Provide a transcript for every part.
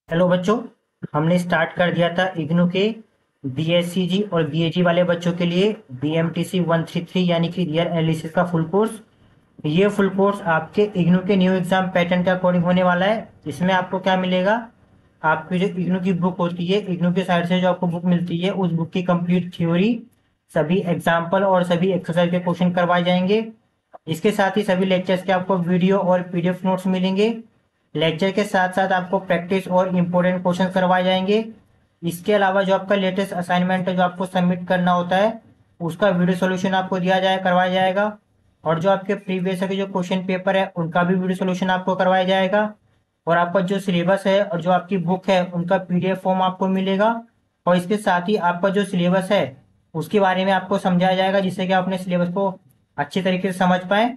Hello बच्चों। हमने start कर दिया था इग्नू के बीएससीजी और बीएजी वाले बच्चों के लिए बीएमटीसी 133 यानी कि रियल एनालिसिस का फुल कोर्स। ये फुल कोर्स आपके इग्नू के न्यू एग्जाम पैटर्न के अकॉर्डिंग होने वाला है। इसमें आपको क्या मिलेगा, आपकी जो इग्नू की बुक होती है, इग्नू के साइड से जो आपको बुक मिलती है, उस बुक की कंप्लीट थ्योरी, सभी एग्जाम्पल और सभी एक्सरसाइज के क्वेश्चन करवाए जाएंगे। इसके साथ ही सभी लेक्चर्स के आपको वीडियो और पीडीएफ नोट्स मिलेंगे। लेक्चर के साथ साथ आपको प्रैक्टिस और इम्पोर्टेंट क्वेश्चन करवाए जाएंगे। इसके अलावा जो आपका लेटेस्ट असाइनमेंट है जो आपको सबमिट करना होता है, उसका वीडियो सॉल्यूशन आपको दिया जाए करवाया जाएगा। और जो आपके प्रीवियस के जो क्वेश्चन पेपर है उनका भी वीडियो सॉल्यूशन आपको करवाया जाएगा। और आपका जो सिलेबस है और जो आपकी बुक है उनका पीडीएफ फॉर्म आपको मिलेगा। और इसके साथ ही आपका जो सिलेबस है उसके बारे में आपको समझाया जाएगा, जिससे कि आप अपने सिलेबस को अच्छे तरीके से समझ पाए।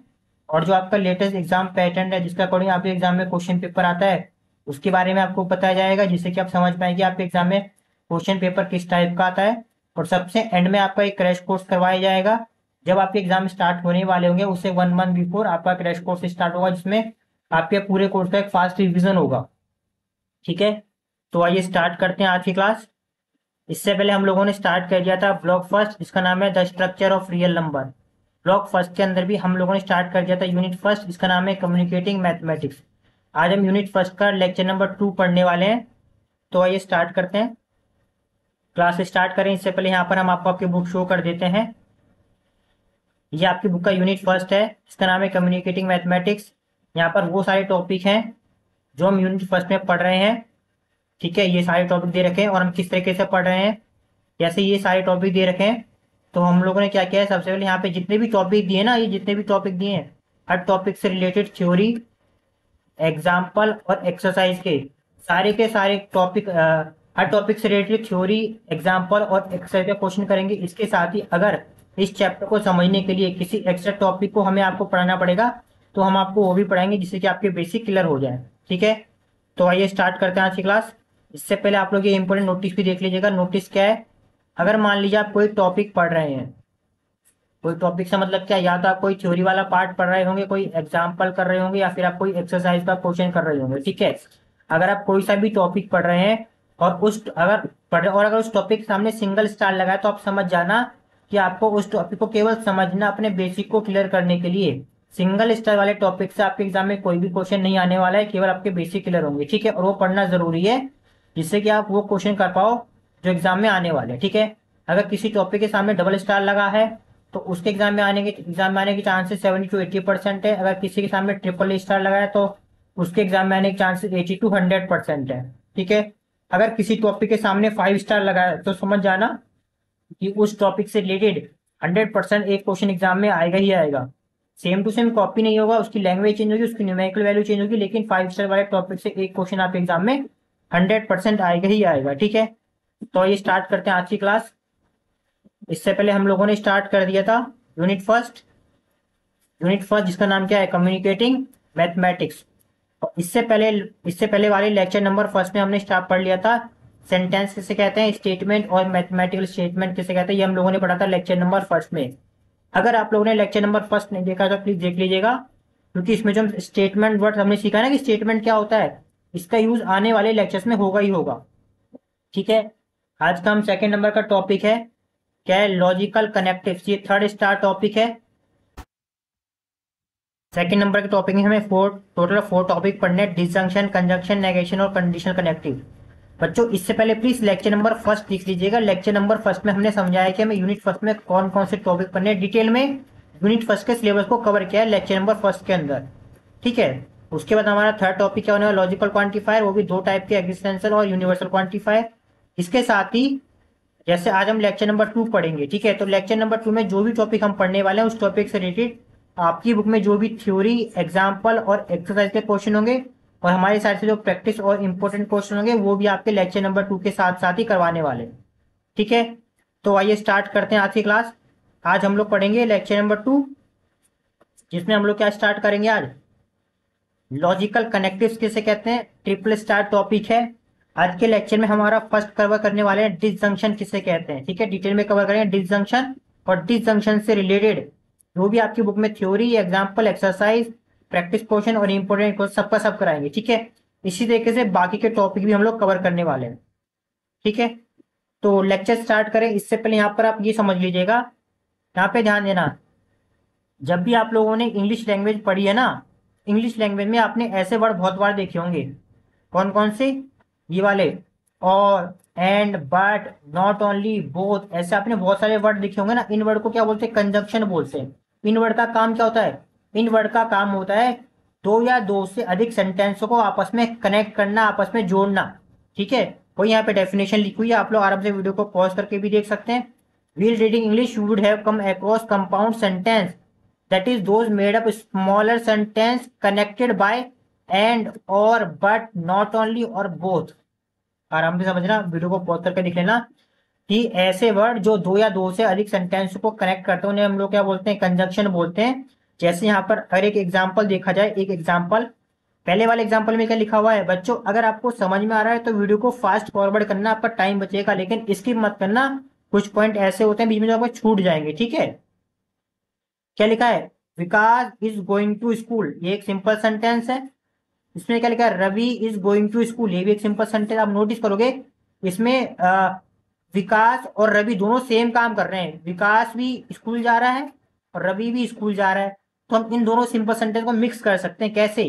और जो आपका लेटेस्ट एग्जाम पैटर्न है जिसके अकॉर्डिंग आपके एग्जाम में क्वेश्चन पेपर आता है, उसके बारे में आपको बताया जाएगा, जिससे कि आप समझ पाएंगे आपके एग्जाम में क्वेश्चन पेपर किस टाइप का आता है। और सबसे एंड में आपका एक क्रैश कोर्स करवाया जाएगा। जब आपके एग्जाम स्टार्ट होने वाले होंगे उससे 1 मंथ बिफोर आपका क्रैश कोर्स स्टार्ट होगा, जिसमें आपके पूरे कोर्स का एक फास्ट रिविजन होगा। ठीक है, तो आइए स्टार्ट करते हैं आज की क्लास। इससे पहले हम लोगों ने स्टार्ट कर दिया था ब्लॉक फर्स्ट, जिसका नाम है the structure of real number. Block first के अंदर भी हम लोगों ने स्टार्ट कर दिया था यूनिट फर्स्ट, जिसका नाम है कम्युनिकेटिंग मैथमेटिक्स। आज हम यूनिट फर्स्ट का लेक्चर नंबर 2 पढ़ने वाले हैं। तो आइए स्टार्ट करते हैं। क्लास स्टार्ट करें इससे पहले यहाँ पर हम आपको आपकी बुक शो कर देते हैं। ये आपकी बुक का यूनिट फर्स्ट है, इसका नाम है कम्युनिकेटिंग मैथमेटिक्स। यहाँ पर वो सारे टॉपिक हैं जो हम यूनिट फर्स्ट में पढ़ रहे हैं। ठीक है, ये सारे टॉपिक दे रखे हैं और हम किस तरीके से पढ़ रहे हैं। जैसे ये सारे टॉपिक दे रखे हैं, तो हम लोगों ने क्या किया है, सबसे पहले यहाँ पे जितने भी टॉपिक दिए ना, ये जितने भी टॉपिक दिए हैं, हर टॉपिक से रिलेटेड थ्योरी, एग्जाम्पल और एक्सरसाइज के सारे टॉपिक, हर टॉपिक से रिलेटेड थ्योरी, एग्जाम्पल और एक्सरसाइज का क्वेश्चन करेंगे। इसके साथ ही अगर इस चैप्टर को समझने के लिए किसी एक्स्ट्रा टॉपिक को हमें आपको पढ़ाना पड़ेगा, तो हम आपको वो भी पढ़ाएंगे, जिससे कि आपके बेसिक क्लियर हो जाए। ठीक है, तो आइए स्टार्ट करते हैं आज की क्लास। इससे पहले आप लोग ये इंपॉर्टेंट नोटिस भी देख लीजिएगा। नोटिस क्या है, अगर मान लीजिए आप कोई टॉपिक पढ़ रहे हैं, कोई टॉपिक से मतलब क्या, या तो आप कोई थ्योरी वाला पार्ट पढ़ रहे होंगे, कोई एग्जाम्पल कर रहे होंगे, या फिर आप कोई एक्सरसाइज का क्वेश्चन कर रहे होंगे। ठीक है, अगर आप कोई सा भी टॉपिक पढ़ रहे हैं और अगर उस टॉपिक के सामने सिंगल स्टार लगा है, तो आप समझ जाना कि आपको उस टॉपिक को केवल समझना, अपने बेसिक को क्लियर करने के लिए। सिंगल स्टार वाले टॉपिक से आपके एग्जाम में कोई भी क्वेश्चन नहीं आने वाला है, केवल आपके बेसिक क्लियर होंगे। ठीक है, और वो पढ़ना जरूरी है, जिससे कि आप वो क्वेश्चन कर पाओ जो एग्जाम में आने वाले हैं। ठीक है, अगर किसी टॉपिक के सामने डबल स्टार लगा है, तो उसके एग्जाम में आने के चांसेस 70 to 80% है। अगर किसी के सामने ट्रिपल स्टार लगा है, तो उसके एग्जाम में आने के चांसेस 80 to 100% है। ठीक है, अगर किसी टॉपिक के सामने 5 स्टार लगा है, तो समझ जाना कि उस टॉपिक से रिलेटेड 100% एक क्वेश्चन एग्जाम में आएगा ही आएगा। सेम टू सेम कॉपी नहीं होगा, उसकी लैंग्वेज चेंज होगी, उसकी न्यूमेरिकल वैल्यू चेंज होगी, लेकिन 5 स्टार वाले टॉपिक से एक क्वेश्चन आपके एग्जाम में 100% आएगा ही आएगा। ठीक है, तो ये स्टार्ट करते हैं आज की क्लास। इससे पहले हम लोगों ने स्टार्ट कर दिया था यूनिट फर्स्ट। यूनिट फर्स्ट जिसका नाम क्या है, कम्युनिकेटिंग मैथमेटिक्स। और इससे पहले वाले लेक्चर नंबर फर्स्ट में हमने स्टार्ट पढ़ लिया था सेंटेंस किसे कहते हैं, स्टेटमेंट और मैथमेटिकल स्टेटमेंट किसे कहते हैं। ये हम लोगों ने पढ़ा था लेक्चर नंबर फर्स्ट में। अगर आप लोगों ने लेक्चर नंबर फर्स्ट नहीं देखा तो प्लीज देख लीजिएगा, क्योंकि इसमें जो स्टेटमेंट वर्ड हमने सीखा ना कि स्टेटमेंट क्या होता है, इसका यूज आने वाले लेक्चर्स में होगा ही होगा। ठीक है, आज का हम सेकंड नंबर का टॉपिक है क्या है, लॉजिकल कनेक्टिव्स। ये थर्ड स्टार टॉपिक है। सेकंड नंबर के टॉपिक में हमें टोटल 4 टॉपिक पढ़ने हैं, डिसजंक्शन, कंजंक्शन, नेगेशन और कंडीशनल कनेक्टिव। बच्चों इससे पहले प्लीज लेक्चर नंबर फर्स्ट लिख लीजिएगा। लेक्चर नंबर फर्स्ट में हमने समझाया कि हमें यूनिट फर्स्ट में कौन कौन से टॉपिक पढ़ने हैं, डिटेल में यूनिट फर्स्ट के सिलेबस को कवर किया है लेक्चर नंबर फर्स्ट के अंदर। ठीक है, उसके बाद हमारा थर्ड टॉपिक क्या होने वाला, लॉजिकल क्वांटिफायर, वो भी 2 टाइप के, एग्जिस्टेंशियल और यूनिवर्सल क्वांटिफायर। इसके साथ ही जैसे आज हम लेक्चर नंबर 2 पढ़ेंगे। ठीक है, तो लेक्चर नंबर 2 में जो भी टॉपिक हम पढ़ने वाले हैं, उस टॉपिक से रिलेटेड आपकी बुक में जो भी थ्योरी, एग्जाम्पल और एक्सरसाइज के क्वेश्चन होंगे, और हमारी साइड से जो प्रैक्टिस और इंपॉर्टेंट क्वेश्चन होंगे, वो भी आपके लेक्चर नंबर 2 के साथ साथ ही करवाने वाले हैं। ठीक है, तो आइए स्टार्ट करते हैं आज की क्लास। आज हम लोग पढ़ेंगे लेक्चर नंबर 2, जिसमें हम लोग क्या स्टार्ट करेंगे आज, लॉजिकल कनेक्टिव्स किसे कहते हैं, ट्रिपल स्टार टॉपिक है। आज के लेक्चर में हमारा फर्स्ट कवर करने वाले हैं डिसजंक्शन किसे कहते हैं। ठीक है, डिटेल में कवर करेंगे डिसजंक्शन, और डिसजंक्शन से रिलेटेड जो भी आपकी बुक में theory, example, exercise, practice question और इंपोर्टेंट क्वेश्चन सबका सब कराएंगे। ठीक है, इसी तरीके से बाकी के टॉपिक भी हम लोग कवर करने वाले हैं। ठीक है, तो लेक्चर स्टार्ट करें इससे पहले यहाँ पर आप ये समझ लीजिएगा, यहाँ पे ध्यान देना, जब भी आप लोगों ने इंग्लिश लैंग्वेज पढ़ी है ना, इंग्लिश लैंग्वेज में आपने ऐसे वर्ड बहुत बार देखे होंगे। कौन कौन से? ये वाले, और, and, but, not only, both, ऐसे आपने बहुत सारे वर्ड देखे होंगे ना। इन वर्ड को क्या बोलते हैं? कंजंक्शन बोलते हैं। इन वर्ड का काम क्या होता है? इन वर्ड का काम होता है दो या दो से अधिक सेंटेंसों को आपस में कनेक्ट करना, आपस में जोड़ना। ठीक है, वही यहाँ पे डेफिनेशन लिखी हुई है, आप लोग आराम से वीडियो को पॉज करके भी देख सकते हैं। Wheel reading English you would have come across compound sentence, that is those made up smaller sentence connected by and or but not only or both। आराम से समझना, वीडियो को पॉज करके देख लेना कि ऐसे वर्ड जो दो या दो से अधिक सेंटेंस को कनेक्ट करते हैं उन्हें हम लोग क्या बोलते हैं? कंजंक्शन बोलते हैं। जैसे यहाँ पर हर एक एग्जाम्पल देखा जाए, एक एग्जाम्पल, पहले वाले एग्जाम्पल में क्या लिखा हुआ है बच्चों, अगर आपको समझ में आ रहा है तो वीडियो को फास्ट फॉरवर्ड करना, आपका टाइम बचेगा, लेकिन स्किप मत करना। कुछ पॉइंट ऐसे होते हैं बीच में जो आपको छूट जाएंगे। ठीक है, क्या लिखा है? Vikas is going to school, ये एक सिंपल सेंटेंस है। इसमें क्या लिखा है? Ravi is going to school, ये भी एक सिंपल सेंटेंस। आप नोटिस करोगे इसमें विकास और रवि दोनों सेम काम कर रहे हैं। विकास भी स्कूल जा रहा है और रवि भी स्कूल जा रहा है, तो हम इन दोनों सिंपल सेंटेंस को मिक्स कर सकते हैं। कैसे?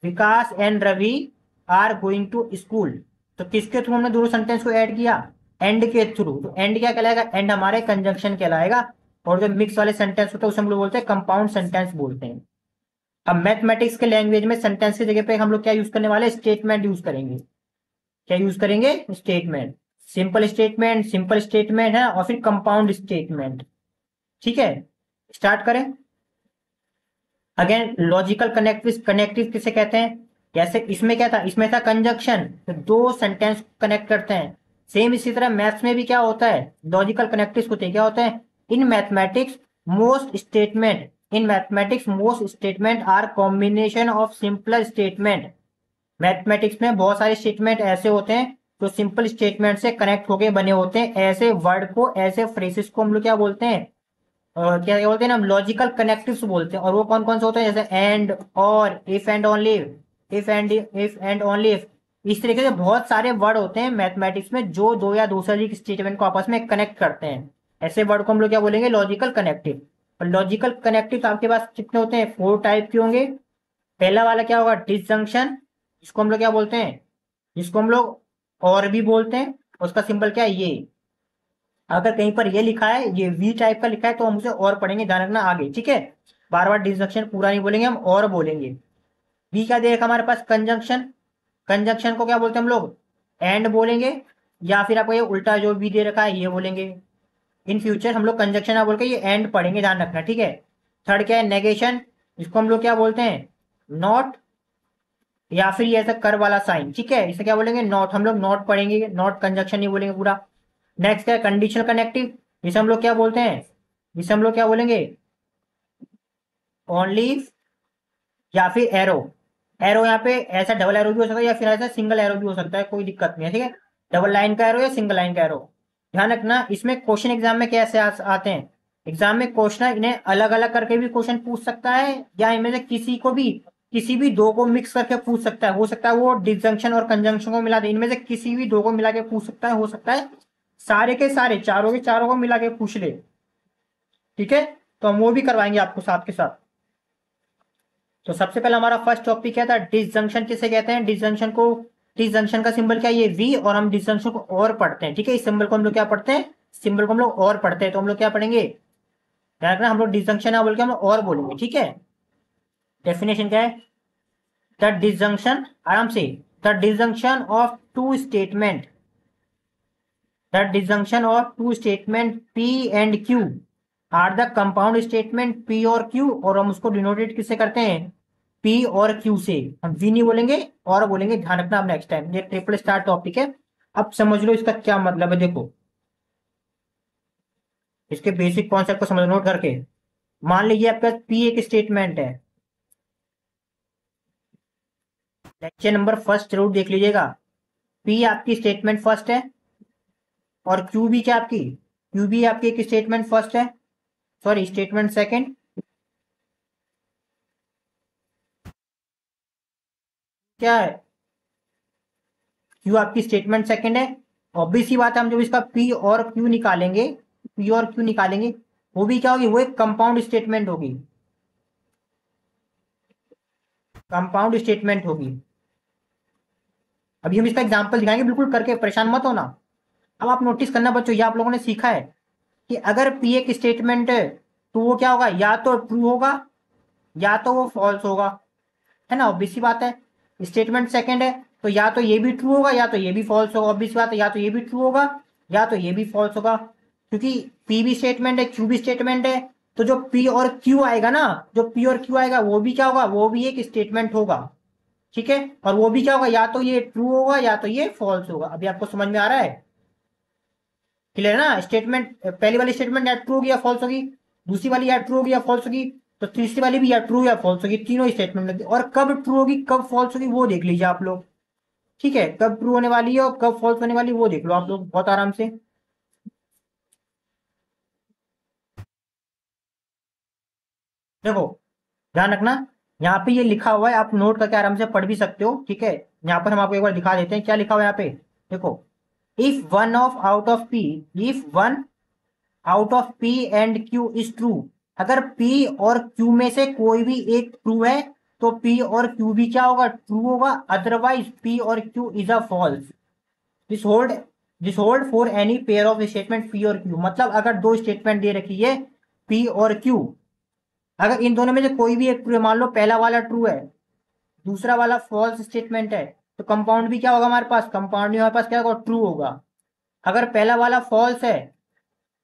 Vikas and Ravi are going to school, तो किसके थ्रू हमने दोनों सेंटेंस को ऐड किया? एंड के थ्रू। तो एंड क्या कहलाएगा? एंड हमारे कंजंक्शन कहलाएगा। और जो मिक्स वाले सेंटेंस होते हैं उसे हम लोग बोलते हैं कंपाउंड सेंटेंस बोलते हैं। अब मैथमेटिक्स के लैंग्वेज में सेंटेंस की जगह पे हम लोग क्या यूज करने वाले? स्टेटमेंट यूज करेंगे। क्या यूज करेंगे? स्टेटमेंट। सिंपल स्टेटमेंट है और फिर कंपाउंड स्टेटमेंट। ठीक है, स्टार्ट करें। अगेन लॉजिकल कनेक्टिव, कनेक्टिव किसे कहते हैं? जैसे इसमें क्या था? इसमें था कंजंक्शन, तो दो सेंटेंस कनेक्ट करते हैं। सेम इसी तरह मैथ्स में भी क्या होता है? लॉजिकल कनेक्टिव होते हैं। क्या होते हैं? In mathematics most statement, in mathematics most statement are combination of simple statement. Mathematics में बहुत सारे स्टेटमेंट ऐसे होते हैं जो सिंपल स्टेटमेंट से कनेक्ट होके बने होते हैं। ऐसे वर्ड को, ऐसे फ्रेजेस को हम लोग क्या बोलते हैं? क्या क्या बोलते हैं ना? हम लॉजिकल कनेक्टिव्स बोलते हैं। और वो कौन कौन से होते हैं? जैसे एंड, और, if and only, if and only if. इस तरीके से बहुत सारे वर्ड होते हैं मैथमेटिक्स में जो दो या दो से अधिक स्टेटमेंट को आपस में कनेक्ट करते हैं। ऐसे वर्ड को हम लोग क्या बोलेंगे? Logical connective. और लॉजिकल कनेक्टिव आपके पास कितने होते हैं? 4 टाइप के होंगे। पहला वाला क्या होगा? डिसजंक्शन, इसको हम लोग क्या बोलते हैं? जिसको हम लोग और भी बोलते हैं। उसका सिंबल क्या है? ये। अगर कहीं पर ये लिखा है, ये वी टाइप का लिखा है, तो हम उसे और पढ़ेंगे, ध्यान रखना आगे। ठीक है, बार बार डिसजंक्शन पूरा नहीं बोलेंगे हम, और बोलेंगे। वी क्या दे रखा हमारे पास? कंजंक्शन। कंजंक्शन को क्या बोलते हैं हम लोग? एंड बोलेंगे, या फिर आपको ये उल्टा जो वी दे रखा है ये बोलेंगे। इन फ्यूचर हम लोग कंजंक्शन ना बोल के ये एंड पढ़ेंगे, ध्यान रखना। ठीक है, थर्ड क्या है? नेगेशन, इसको हम लोग क्या बोलते हैं? नॉट, या फिर ये ऐसा कर वाला साइन। ठीक है, इसे क्या बोलेंगे? नॉट। हम लोग नॉट पढ़ेंगे, नॉट कंजंक्शन नहीं बोलेंगे पूरा। नेक्स्ट क्या है? कंडीशनल कनेक्टिव, इसे हम लोग क्या बोलते हैं? इसे हम लोग क्या बोलेंगे? ओनली, या फिर एरो। एरो यहाँ पे ऐसा डबल एरो भी हो सकता है या फिर ऐसा सिंगल एरो भी हो सकता है, कोई दिक्कत नहीं है। ठीक है, डबल लाइन का एरो या सिंगल लाइन का एरो। ध्यान रखना, इसमें क्वेश्चन एग्जाम में कैसे आते हैं? एग्जाम में क्वेश्चन इन्हें अलग अलग करके भी क्वेश्चन पूछ सकता है, या इनमें से किसी भी दो को मिक्स करके पूछ सकता है। हो सकता है वो डिसजंक्शन और कंजंक्शन को मिला दे, इनमें से किसी भी दो को मिला के पूछ सकता है। हो सकता है सारे के सारे, चारों के चारों को मिला के पूछ ले। ठीक है, तो हम वो भी करवाएंगे आपको साथ के साथ। तो सबसे पहले हमारा फर्स्ट टॉपिक क्या था? डिसजंक्शन किसे कहते हैं? डिसजंक्शन को, डिसजंक्शन का सिंबल क्या है? ये वी, और हम डिसजंक्शन को और पढ़ते हैं। ठीक है, इस सिंबल को हम लोग क्या पढ़ते हैं? सिंबल को हम लोग और पढ़ते हैं। तो हम लोग क्या पढ़ेंगे? ध्यान रखना, हम लोग डिसजंक्शन ना बोल के हम लोग और बोलेंगे। ठीक है, डेफिनेशन क्या है? द डिसजंक्शन, आराम से, the disjunction of two statement, the disjunction of two statement P and Q are the compound statement P और क्यू, और हम उसको डिनोटेट किससे करते हैं? पी और क्यू से। हम वी नहीं बोलेंगे, और बोलेंगे। ध्यान रखना, अब नेक्स्ट टाइम, ये ट्रिपल स्टार टॉपिक है। अब समझ लो इसका क्या मतलब है। देखो, इसके बेसिक कॉन्सेप्ट को समझ नोट करके। मान लीजिए आपके पास पी एक स्टेटमेंट है, लेक्चर नंबर फर्स्ट जरूर देख लीजिएगा। पी आपकी स्टेटमेंट फर्स्ट है, और क्यू भी क्या आपकी? क्यू भी आपकी एक स्टेटमेंट फर्स्ट है, सॉरी स्टेटमेंट सेकंड। क्या है? क्यू आपकी स्टेटमेंट सेकंड है। ऑब्वियस सी बात है, हम जब इसका पी और क्यू निकालेंगे, पी और क्यू निकालेंगे, वो भी क्या होगी, वो एक कंपाउंड स्टेटमेंट होगी, कंपाउंड स्टेटमेंट होगी। अभी हम इसका एग्जांपल दिखाएंगे, बिल्कुल करके परेशान मत होना। अब आप नोटिस करना बच्चों, ये आप लोगों ने सीखा है कि अगर पी एक स्टेटमेंट है तो वो क्या होगा, या तो ट्रू होगा या तो वो फॉल्स होगा, है ना, ऑब्वियस सी बात है। स्टेटमेंट सेकंड है तो या तो ये भी ट्रू होगा या तो ये भी फॉल्स होगा, ऑब्वियस बात है, या तो ये भी ट्रू होगा या तो ये भी फॉल्स होगा, क्योंकि पी भी स्टेटमेंट है, क्यू भी स्टेटमेंट है। तो जो पी और क्यू आएगा ना, जो पी और क्यू आएगा वो भी क्या होगा, वो भी एक स्टेटमेंट होगा, ठीक है। और वो भी क्या होगा, या तो ये ट्रू होगा या तो ये फॉल्स होगा। अभी आपको समझ में आ रहा है, क्लियर है ना। स्टेटमेंट, पहली वाली स्टेटमेंट या ट्रू होगी या फॉल्स होगी, दूसरी वाली या ट्रू होगी या फॉल्स होगी, तो तीसरी वाली भी या ट्रू या फॉल्स होगी, तीनों स्टेटमेंट होगी। और कब ट्रू होगी कब फॉल्स होगी वो देख लीजिए आप लोग, ठीक है। कब ट्रू होने वाली है और कब फॉल्स होने वाली है वो देख लो आप लोग बहुत आराम से। देखो, ध्यान रखना, यहाँ पे ये लिखा हुआ है, आप नोट करके आराम से पढ़ भी सकते हो, ठीक है। यहाँ पर हम आपको एक बार दिखा देते हैं क्या लिखा हुआ है यहाँ पे। देखो, if one of out of P, if one out of P and Q is true, अगर पी और क्यू में से कोई भी एक ट्रू है तो पी और क्यू भी क्या होगा, ट्रू होगा। अदरवाइज पी और Q is a false. This hold, this hold for any pair of statement P और क्यू। मतलब अगर दो स्टेटमेंट दे रखी है पी और क्यू, अगर इन दोनों में से कोई भी एक ट्रू है, मान लो पहला वाला ट्रू है दूसरा वाला फॉल्स स्टेटमेंट है, तो कंपाउंड भी क्या होगा हमारे पास, कंपाउंड भी हमारे पास क्या होगा, ट्रू होगा। अगर पहला वाला फॉल्स है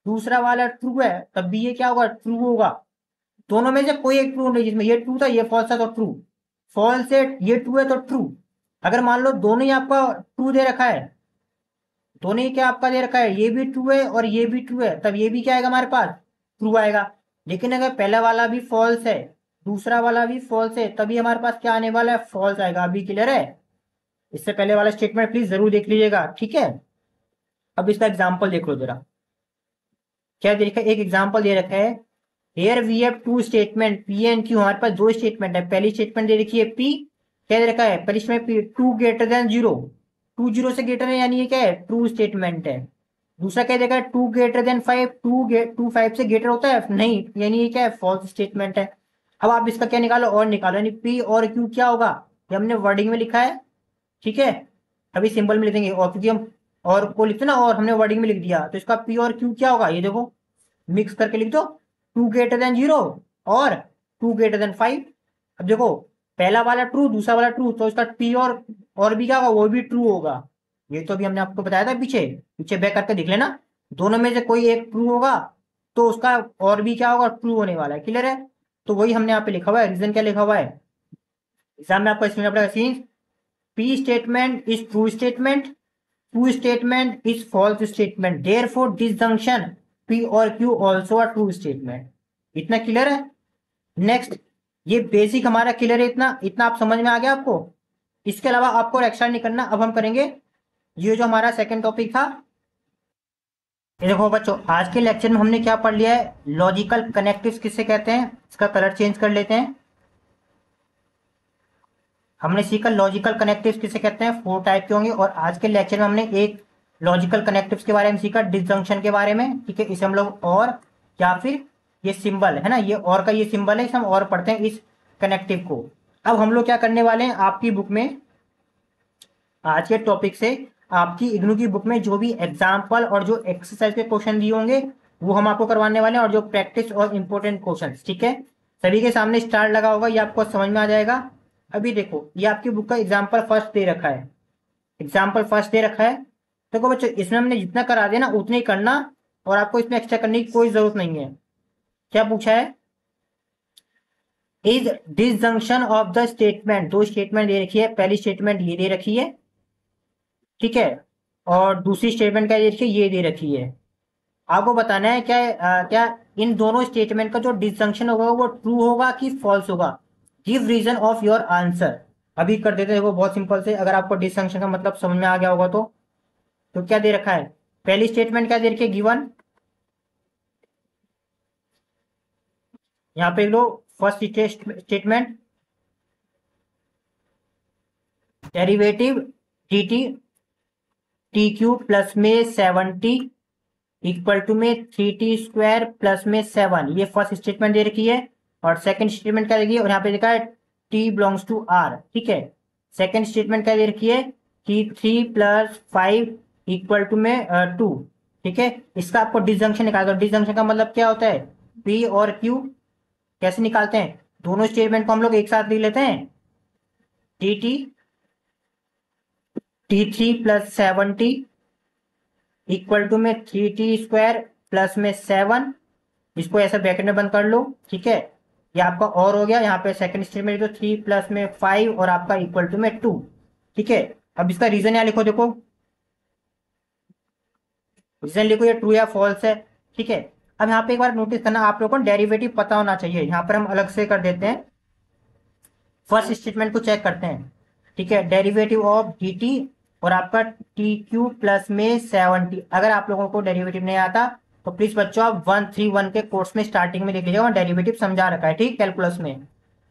दूसरा वाला ट्रू है तब भी ये क्या होगा, ट्रू होगा। दोनों में से कोई एक ट्रू नहीं, जिसमें ये ट्रू था ये फॉल्स था तो ट्रू, फॉल्स है ये ट्रू है तो ट्रू। अगर मान लो दोनों ही आपका ट्रू दे रखा है, दोनों ही क्या आपका दे रखा है, ये भी ट्रू है और ये भी ट्रू है, तब ये भी क्या आएगा हमारे पास, ट्रू आएगा। लेकिन अगर पहला वाला भी फॉल्स है दूसरा वाला भी फॉल्स है तभी हमारे पास क्या आने वाला है, फॉल्स आएगा। अभी क्लियर है। इससे पहले वाला स्टेटमेंट प्लीज जरूर देख लीजिएगा, ठीक है। अब इसका एग्जाम्पल देख लो जरा, क्या दे रखा है, एक एग्जाम्पल दे रखा है। Here we have two statement P and Q, हमारे पास दो स्टेटमेंट है। पहली स्टेटमेंट दे रखी है पी, क्या दे रखा है, पहले इसमें P two greater than zero, two zero से ग्रेटर है यानी ये क्या है, ट्रू स्टेटमेंट है। दूसरा क्या देखा है, two greater than five, two five से ग्रेटर होता है नहीं, यानी ये क्या है, फॉल्स स्टेटमेंट है। अब आप इसका क्या निकालो, और निकालो, यानी पी और क्यू क्या होगा, ये हमने वर्डिंग में लिखा है, ठीक है। अभी सिंबल में लिख देंगे, और क्योंकि हम और को लिखते ना, और हमने वर्डिंग में लिख दिया तो इसका पी और क्यू क्या होगा, ये देखो मिक्स करके लिख दो, टू ग्रेटर देन जीरो और टू ग्रेटर देन फाइव। अब देखो, पहला वाला ट्रू दूसरा वाला ट्रू, तो इसका पी और भी क्या होगा, वो भी ट्रू होगा। ये तो अभी हमने आपको बताया था, पीछे पीछे बैक करके देख लेना, दोनों में से कोई एक ट्रू होगा तो उसका और भी क्या होगा, ट्रू होने वाला है। क्लियर है। तो वही हमने यहाँ पे लिखा हुआ है, रीजन क्या लिखा हुआ है एग्जाम में आपको इसमें पड़ेगा since, P statement is true statement, true statement is false statement, therefore disjunction P और Q also a true statement. इतना क्लियर है। नेक्स्ट, ये बेसिक हमारा क्लियर है, इतना इतना आप समझ में आ गया आपको। इसके अलावा आपको एक्स्ट्रा नहीं करना। अब हम करेंगे ये जो हमारा सेकंड टॉपिक था। ये देखो बच्चों, आज के लेक्चर में हमने क्या पढ़ लिया है, लॉजिकल कनेक्टिव्स किसे कहते हैं, इसका कलर चेंज कर लेते हैं। हमने सीखा लॉजिकल कनेक्टिव्स किसे कहते हैं, फोर टाइप के होंगे। और आज के लेक्चर में हमने एक लॉजिकल कनेक्टिव्स के बारे में सीखा, डिसजंक्शन के बारे में, ठीक है। इसे हम लोग और या फिर ये सिंबल है ना, ये और का ये सिंबल है, इसे हम और पढ़ते हैं इस कनेक्टिव को। अब हम लोग क्या करने वाले हैं, आपकी बुक में आज के टॉपिक से आपकी इग्नू की बुक में जो भी एग्जाम्पल और जो एक्सरसाइज के क्वेश्चन दिए होंगे वो हम आपको करवाने वाले हैं, और जो प्रैक्टिस और इंपॉर्टेंट क्वेश्चन, ठीक है। सभी के सामने स्टार लगा होगा, ये आपको समझ में आ जाएगा। अभी देखो, ये आपकी बुक का एग्जाम्पल फर्स्ट दे रखा है, एग्जाम्पल फर्स्ट दे रखा है। देखो बच्चों, इसमें हमने जितना करा दिया ना उतना ही करना, और आपको इसमें एक्स्ट्रा करने की कोई जरूरत नहीं है। क्या पूछा है, is disjunction of the statement, दो स्टेटमेंट दे रखी है, पहली स्टेटमेंट ये दे रखी है, ठीक है, और दूसरी स्टेटमेंट क्या दे रखी है, ये दे रखी है। आपको बताना है क्या क्या इन दोनों स्टेटमेंट का जो डिसजंक्शन होगा वो ट्रू होगा कि फॉल्स होगा। Give reason of your answer. अभी कर देते हैं, देखो बहुत सिंपल से, अगर आपको डिसजंक्शन का मतलब समझ में आ गया होगा तो क्या दे रखा है, पहली स्टेटमेंट क्या दे रखी है, गिवन, यहाँ पे लो first statement derivative dt T cube plus में 70 इक्वल टू में 3t² प्लस में 7, ये फर्स्ट स्टेटमेंट दे रखी है। और सेकंड स्टेटमेंट क्या देगी, और यहाँ पे लिखा है t बिलोंग्स टू r, ठीक है। सेकंड स्टेटमेंट क्या दे रखी है कि 3 + 5 इक्वल टू में 2, ठीक है। इसका आपको डिसजंक्शन निकालना है। डिसजंक्शन का मतलब क्या होता है, p और q कैसे निकालते हैं, दोनों स्टेटमेंट को हम लोग एक साथ लिख लेते हैं। t3 + 70 इक्वल टू में 3t² प्लस में 7, इसको ऐसा ब्रैकेट में बंद कर लो, ठीक है। ये आपका और हो गया। यहाँ पे सेकंड स्टेटमेंट तो 3 प्लस में 5 और आपका इक्वल टू में 2, ठीक है। अब इसका रीजन यहाँ लिखो, देखो रीजन लिखो, ये ट्रू या फॉल्स है, ठीक है। अब यहाँ पे एक बार नोटिस करना, आप लोगों को डेरिवेटिव पता होना चाहिए। यहाँ पर हम अलग से कर देते हैं, फर्स्ट स्टेटमेंट को चेक करते हैं, ठीक है। डेरिवेटिव ऑफ dt और आपका टी क्यू प्लस में 70, अगर आप लोगों को डेरिवेटिव नहीं आता तो प्लीज बच्चों आप 131 के कोर्स में स्टार्टिंग में देख लीजिएगा, डेरिवेटिव समझा रखा है, ठीक, कैलकुलस में।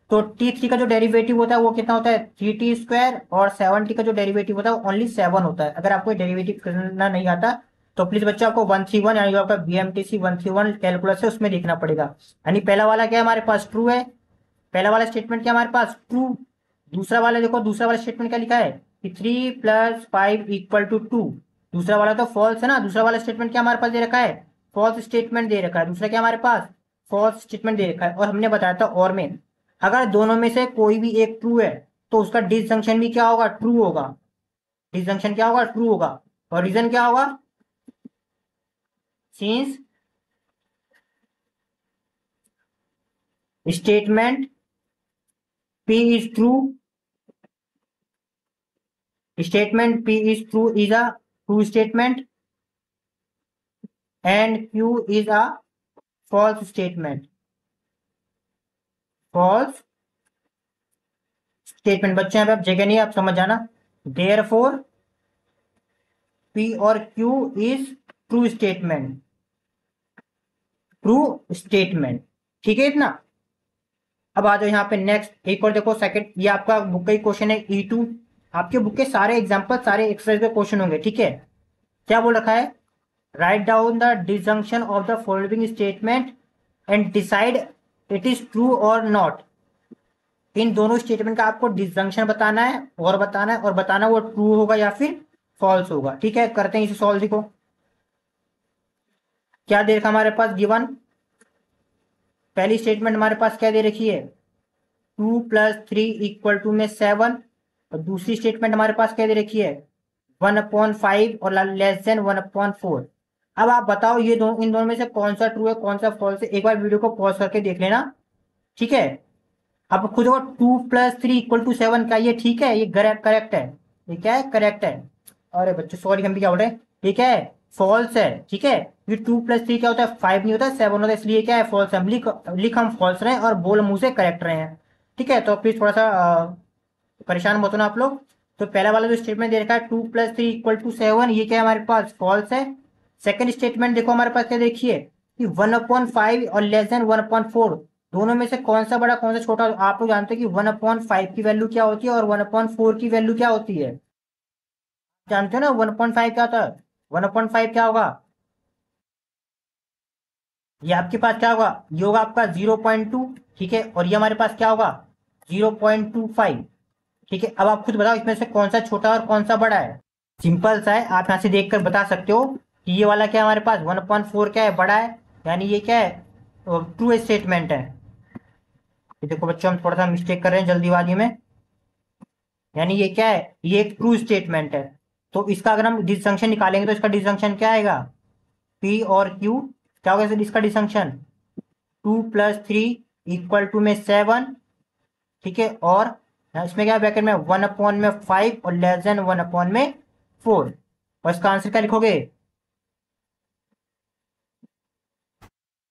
तो t3 का जो डेरिवेटिव होता है वो कितना होता है, 3t², और 70 का जो डेरिवेटिव होता है वो ओनली 7 होता है। अगर आपको डेरिवेटिव करना नहीं आता तो प्लीज बच्चों आपको 131 यानी जो आपका BMTC 131 कैलकुलस है उसमें देखना पड़ेगा। यानी पहला वाला क्या है हमारे पास, ट्रू है, पहला वाला स्टेटमेंट क्या हमारे पास ट्रू। दूसरा वाला देखो, दूसरा वाला स्टेटमेंट क्या लिखा है कि 3 + 5 इक्वल टू 2, दूसरा वाला तो फॉल्स है ना। दूसरा वाला स्टेटमेंट क्या हमारे पास दे रखा है, फॉल्स स्टेटमेंट दे रखा है। दूसरा क्या हमारे पास, फॉल्स स्टेटमेंट दे रखा है। और हमने बताया था और में, अगर दोनों में से कोई भी एक ट्रू है तो उसका डिसजंक्शन भी क्या होगा, ट्रू होगा। डिसजंक्शन क्या होगा, ट्रू होगा। और रीजन क्या होगा, since statement P is true, statement P is true is a true statement and Q is a false statement, false statement। बच्चे यहाँ पे आप जगह नहीं है, आप समझ जाना। therefore P और Q is true statement, true statement, ठीक है इतना। अब आ जाओ यहाँ पे नेक्स्ट एक और देखो, सेकंड, ये आपका बुक का ही क्वेश्चन है E2। आपके बुक के सारे एग्जांपल, सारे एक्सरसाइज के क्वेश्चन होंगे, ठीक है। क्या बोल रखा है, write down the disjunction of the following statement and decide it is true और नॉट। इन दोनों स्टेटमेंट का आपको डिसजंक्शन बताना है और बताना है, और बताना वो ट्रू होगा या फिर फॉल्स होगा, ठीक है। करते हैं इसे सॉल्व। देखो क्या दे रखा हमारे पास गिवन, पहली स्टेटमेंट हमारे पास क्या दे रखी है, 2 + 3 इक्वल टू में 7, और दूसरी स्टेटमेंट हमारे पास क्या दे रखी है, 1/5 और <1/4। अब आप बताओ ये इन दोनों में से कौन सा ट्रू है कौन सा फॉल्स है, एक बार वीडियो को पॉज करके देख लेना, ठीक है। अब खुद को 2 + 3 इक्वल टू 7 का ये ठीक है, ये करेक्ट है, ये क्या है, करेक्ट है। अरे बच्चों सॉरी, हम भी क्या बोल रहे हैं, ठीक है, फॉल्स है, ठीक है। ये 2 + 3 क्या होता है, 5 नहीं होता, 7 होता है, इसलिए क्या है, फॉल्स है। हम लिख हम फॉल्स रहे हैं और बोल मुंह से करेक्ट रहे हैं, ठीक है। तो प्लीज थोड़ा सा परेशान मत होना आप लोग। तो पहला वाला जो स्टेटमेंट दे रखा है 2 + 3 इक्वल टू 7, ये क्या है हमारे पास, फॉल्स है। सेकंड स्टेटमेंट देखो हमारे पास क्या देखिए कि 1/5 और <1/4, दोनों में से कौन सा बड़ा कौन सा छोटा। आप लोग जानते हैं कि 1/5 की वैल्यू क्या होती है और 1/4 की वैल्यू क्या होती है, जानते हो ना 1/5 क्या होता है। 1/5 क्या होगा, ये आपके पास क्या होगा, ये होगा आपका 0.2, ठीक है। और ये हमारे पास क्या होगा 0.25, ठीक है। अब आप खुद बताओ इसमें से कौन सा छोटा और कौन सा बड़ा है। सिंपल सा है, आप यहाँ से देखकर बता सकते हो कि ये वाला क्या है हमारे पास 1/4 क्या है, बड़ा है, यानी ये क्या है, ट्रू स्टेटमेंट है। ये देखो बच्चों हम थोड़ा सा मिस्टेक कर रहे हैं जल्दीबाजी में, यानी ये क्या है, ये एक ट्रू स्टेटमेंट है। तो इसका अगर हम डिसजंक्शन निकालेंगे तो इसका डिसजंक्शन क्या आएगा, पी और क्यू क्या होगा इसका डिसजंक्शन, 2 + 3 इक्वल टू में 7, ठीक है। और इसमें क्या ब्रैकेट में 1/5 और <1/4। और इसका आंसर क्या लिखोगे,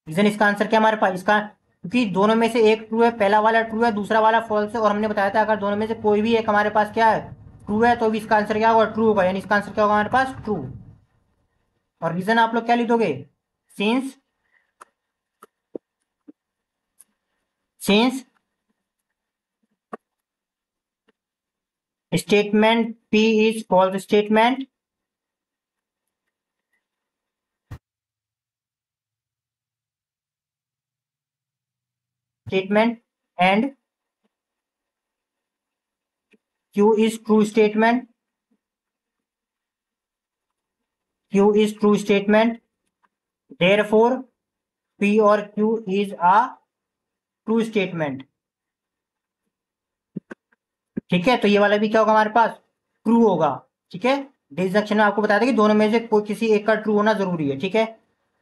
रीजन इसका आंसर क्या हमारे पास, इसका क्योंकि दोनों में से एक ट्रू है, पहला वाला ट्रू है दूसरा वाला फॉल्स है। और हमने बताया था अगर दोनों में से कोई भी एक हमारे पास क्या है, ट्रू है, तो भी इसका आंसर क्या होगा, ट्रू होगा। यानी इसका आंसर क्या होगा हमारे पास, ट्रू। और रीजन आप लोग क्या लिखोगे, since since statement P is false statement statement and Q is true statement. Q is true statement. Therefore, P और Q is a true statement. ठीक है, तो ये वाला भी क्या होगा हमारे पास, ट्रू होगा। ठीक है, डिसजंक्शन में आपको बताया था कि दोनों में से कोई किसी एक का ट्रू होना जरूरी है। ठीक है,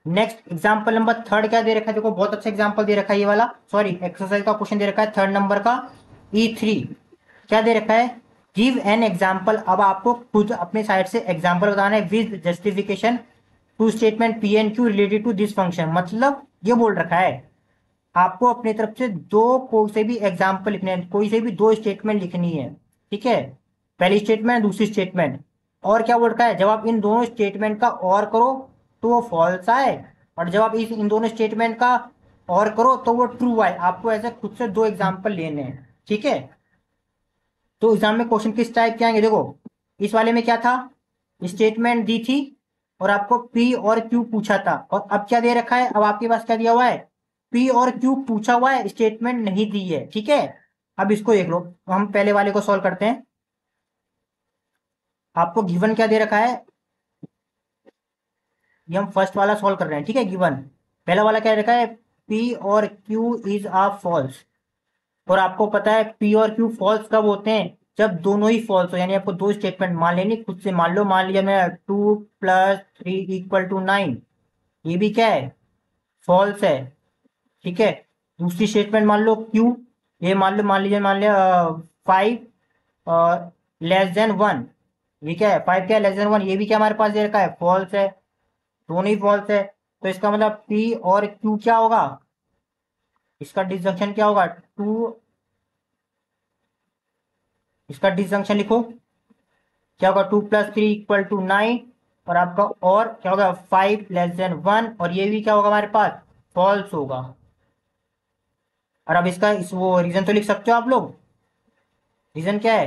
नेक्स्ट एग्जांपल नंबर थर्ड क्या दे रखा है, देखो बहुत अच्छा एग्जांपल दे रखा है ये वाला, सॉरी एक्सरसाइज का क्वेश्चन दे रखा है थर्ड नंबर का E3। क्या दे रखा है, गिव एन एग्जाम्पल। अब आपको खुद अपने साइड से एग्जाम्पल बताना है with justification two statement P and Q related to this function. मतलब ये बोल रखा है आपको अपनी तरफ से दो कोई से भी एग्जाम्पल लिखने हैं, कोई से भी दो स्टेटमेंट लिखनी है। ठीक है, पहली स्टेटमेंट दूसरी स्टेटमेंट। और क्या बोल रखा है, जब आप इन दोनों स्टेटमेंट का और करो तो वो फॉल्स आए, और जब आप इन दोनों स्टेटमेंट का और करो तो वो ट्रू आए। आपको ऐसे खुद से दो एग्जाम्पल लेने हैं। ठीक है, तो एग्जाम में क्वेश्चन किस टाइप के आएंगे, देखो इस वाले में क्या था, स्टेटमेंट दी थी और आपको पी और क्यू पूछा था, और अब क्या दे रखा है, अब आपके पास क्या दिया हुआ है, पी और क्यू पूछा हुआ है, स्टेटमेंट नहीं दी है। ठीक है, अब इसको देख लो, तो हम पहले वाले को सॉल्व करते हैं। आपको गिवन क्या दे रखा है, ये हम फर्स्ट वाला सॉल्व कर रहे हैं। ठीक है, गिवन पहला वाला क्या रखा है, पी और क्यू इज आ फॉल्स। और आपको पता है पी और क्यू फॉल्स कब होते हैं, जब दोनों ही फॉल्स हो, यानी आपको दो स्टेटमेंट मान लेनी खुद से। मान लो, मान लिया मैं 2 + 3 = 9, ये भी क्या है, फॉल्स है। ठीक है, दूसरी स्टेटमेंट मान लो क्यू, ये मान लिया 5 < <1, ये क्या है, 5 क्या है, < 1, ये भी क्या हमारे पास दे रखा है, फॉल्स है। दोनों ही फॉल्स है, तो इसका मतलब पी और क्यू क्या होगा, इसका डिसजंक्शन क्या होगा, इसका डिसजंक्शन लिखो, क्या होगा, 2 + 3 = 9, और आपका और क्या होगा, 5 < 1, और ये भी क्या होगा हमारे पास, फॉल्स होगा। और अब इसका वो रीजन तो लिख सकते हो आप लोग, रीजन क्या है,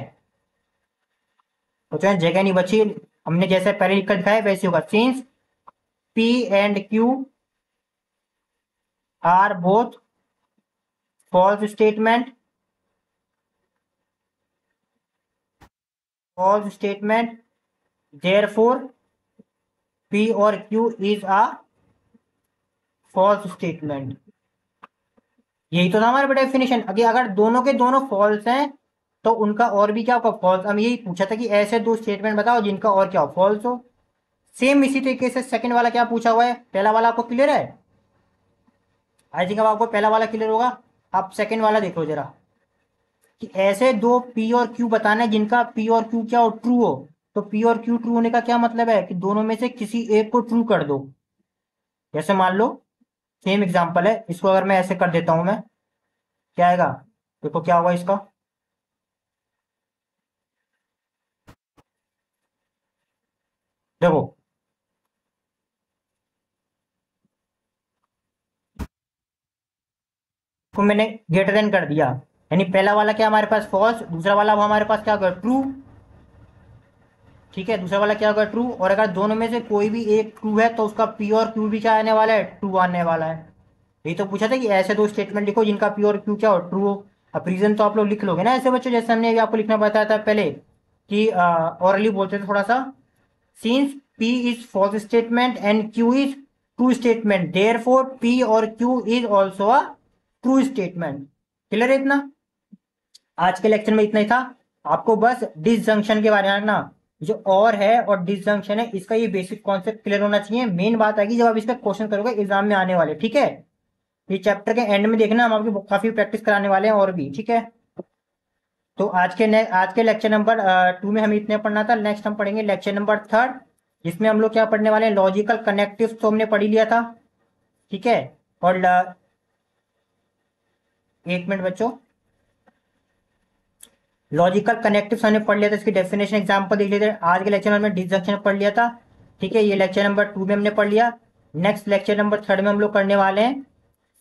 तो जो है जगह नहीं बची, हमने जैसे पहले लिखकर दिखाया वैसे होगा, since P and Q are both false statement, therefore P और Q is a false statement. यही तो था हमारा डेफिनेशन। अगर दोनों के दोनों फॉल्स हैं तो उनका और भी क्या होगा, फॉल्स। हम यही पूछा था कि ऐसे दो स्टेटमेंट बताओ जिनका और क्या हो, फॉल्स हो। सेम इसी तरीके से सेकंड वाला क्या पूछा हुआ है, पहला वाला आपको क्लियर है, आई थिंक अब आपको पहला वाला क्लियर होगा। आप सेकंड वाला देखो जरा, कि ऐसे दो पी और क्यू बताना है जिनका पी और क्यू क्या हो, ट्रू हो। तो पी और क्यू ट्रू होने का क्या मतलब है, कि दोनों में से किसी एक को ट्रू कर दो। जैसे मान लो सेम एग्जांपल है, इसको अगर मैं ऐसे कर देता हूं मैं, क्या आएगा, देखो क्या होगा इसका, देखो को मैंने ग्रेटर देन कर दिया, यानी पहला वाला क्या हमारे पास फॉल्स, दूसरा वाला वो हमारे पास क्या होगा, ट्रू। ठीक है, दूसरा वाला क्या होगा, ट्रू। और अगर दोनों में से कोई भी एक ट्रू है तो उसका पी और क्यू भी क्या आने वाला है, ट्रू आने वाला है। यही तो पूछा था कि ऐसे दो स्टेटमेंट लिखो जिनका पी और क्यू क्या हो, ट्रू हो। अब रीजन तो आप लोग लिख लोगे ना ऐसे बच्चों, जैसे हमने अभी आपको लिखना बताया था पहले, कि ऑरली बोलते थे थोड़ा सा, since P is false statement and Q is true statement, therefore P और Q is also a true statement. Clear है इतना, आज के लेक्चर में इतना ही था। आपको बस डिसजंक्शन के बारे में जानना, जो और है और डिसजंक्शन है, इसका ये बेसिक कॉन्सेप्ट क्लियर होना चाहिए। मेन बात आएगी जब आप इसका क्वेश्चन करोगे एग्जाम में आने वाले। ठीक है, ये चैप्टर के एंड में देखना, हम आपको काफी प्रैक्टिस कराने वाले हैं और भी। ठीक है, तो आज के लेक्चर नंबर 2 में हमें इतने पढ़ना था। नेक्स्ट हम पढ़ेंगे लेक्चर नंबर 3, जिसमें हम लोग क्या पढ़ने वाले हैं, लॉजिकल कनेक्टिव तो हमने पढ़ ही लिया था। ठीक है, और एक मिनट बच्चों, लॉजिकल कनेक्टिव हमने पढ़ लिया था, इसकी डेफिनेशन एग्जांपल देख लेते हैं। आज के लेक्चर में हमने डिसजंक्शन पढ़ लिया था। ठीक है, ये लेक्चर नंबर 2 में हमने पढ़ लिया। नेक्स्ट लेक्चर नंबर 3 में हम लोग करने वाले हैं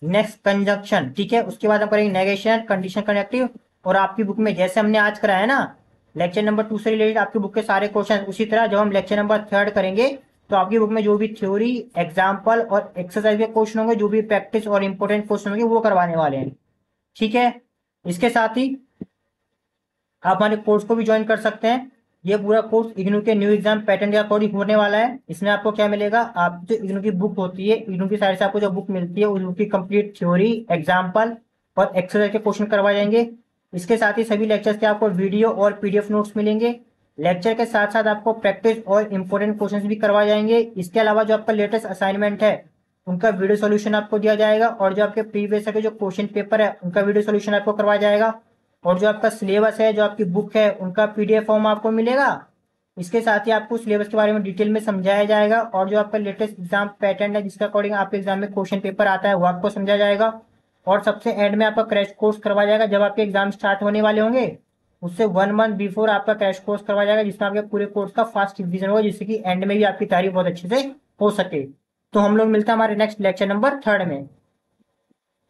नेक्स्ट कंजंक्शन। ठीक है, उसके बाद हम करेंगे नेगेशन, कंडीशन कनेक्टिव। और आपकी बुक में जैसे हमने आज कराया ना लेक्चर नंबर 2 से रिलेटेड आपकी बुक के सारे क्वेश्चन, उसी तरह जब हम लेक्चर नंबर 3 करेंगे तो आपकी बुक में जो भी थ्योरी, एग्जाम्पल और एक्सरसाइज के क्वेश्चन होंगे, जो भी प्रैक्टिस और इंपॉर्टेंट क्वेश्चन होंगे, वो करवाने वाले हैं। ठीक है। इसके साथ ही आप हमारे कोर्स को भी ज्वाइन कर सकते हैं। ये पूरा कोर्स इग्नू के न्यू एग्जाम पैटर्न के अकॉर्डिंग होने वाला है। इसमें आपको क्या मिलेगा, आप जो इग्नू की बुक होती है, इग्नू की साइड से आपको जो बुक मिलती है, उस बुक की कंप्लीट थ्योरी, एग्जाम्पल और एक्सरसाइज के क्वेश्चन करवाए जाएंगे। इसके साथ ही सभी लेक्चर्स के आपको वीडियो और पीडीएफ नोट्स मिलेंगे। लेक्चर के साथ साथ आपको प्रैक्टिस और इंपॉर्टेंट क्वेश्चन भी करवाए जाएंगे। इसके अलावा जो आपका लेटेस्ट असाइनमेंट है उनका वीडियो सोल्यूशन आपको दिया जाएगा, और जो आपके प्रीवियस के जो क्वेश्चन पेपर है उनका वीडियो सोल्यूशन आपको करवाया जाएगा, और जो आपका सिलेबस है, जो आपकी बुक है, उनका पीडीएफ फॉर्म आपको मिलेगा। इसके साथ ही आपको सिलेबस के बारे में डिटेल में समझाया जाएगा, और जो आपका लेटेस्ट एग्जाम पैटर्न है जिसके अकॉर्डिंग आपके एग्जाम में क्वेश्चन पेपर आता है वो आपको समझाया जाएगा। और सबसे एंड में आपका क्रैश कोर्स करवाया जाएगा जब आपके एग्जाम स्टार्ट होने वाले होंगे, उससे 1 मंथ बिफोर आपका क्रैश कोर्स करवाया जाएगा, जिसमें आपके पूरे कोर्स का फास्ट रिवीजन होगा, जिससे कि एंड में भी आपकी तैयारी बहुत अच्छे से हो सके। तो हम लोग मिलते हैं हमारे नेक्स्ट लेक्चर नंबर 3 में।